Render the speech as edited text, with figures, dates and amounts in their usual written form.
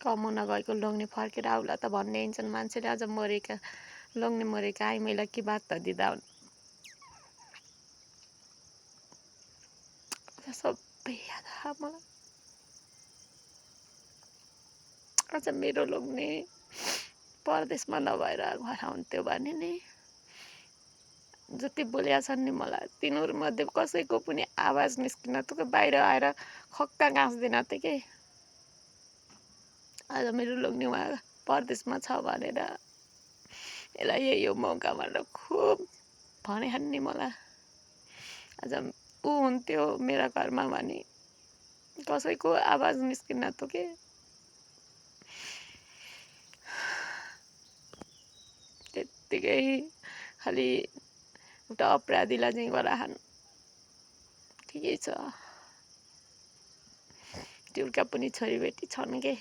कमाउन गएको लोग्ने फर्केर आउला त भन्ने हिँड्छन् मान्छेले। अझ मरेका लोग्ने मरेका आइमाईलाई के बात त दिँदा हुन्। सबै याद आयो मलाई। अझ मेरो लोग्ने परदेशमा नभएर घर आउँथ्यो भने नि जति बोलेका छन् नि मलाई तिनीहरूमध्ये कसैको पनि आवाज निस्किन त बाहिर आएर खक्का गाँस्दैन थिएँ कि आज मेरो लोग्ने उहाँ परदेशमा छ भनेर यसलाई यही हो मौका भनेर खुब भने नि मलाई। आज ऊ हुन्थ्यो मेरा घरमा भने कसैको आवाज निस्किन त के त्यत्तिकै खालि एउटा अपराधीलाई चाहिँ गराहन्। ठिकै छ, तिनका पनि छोरीबेटी छन् के।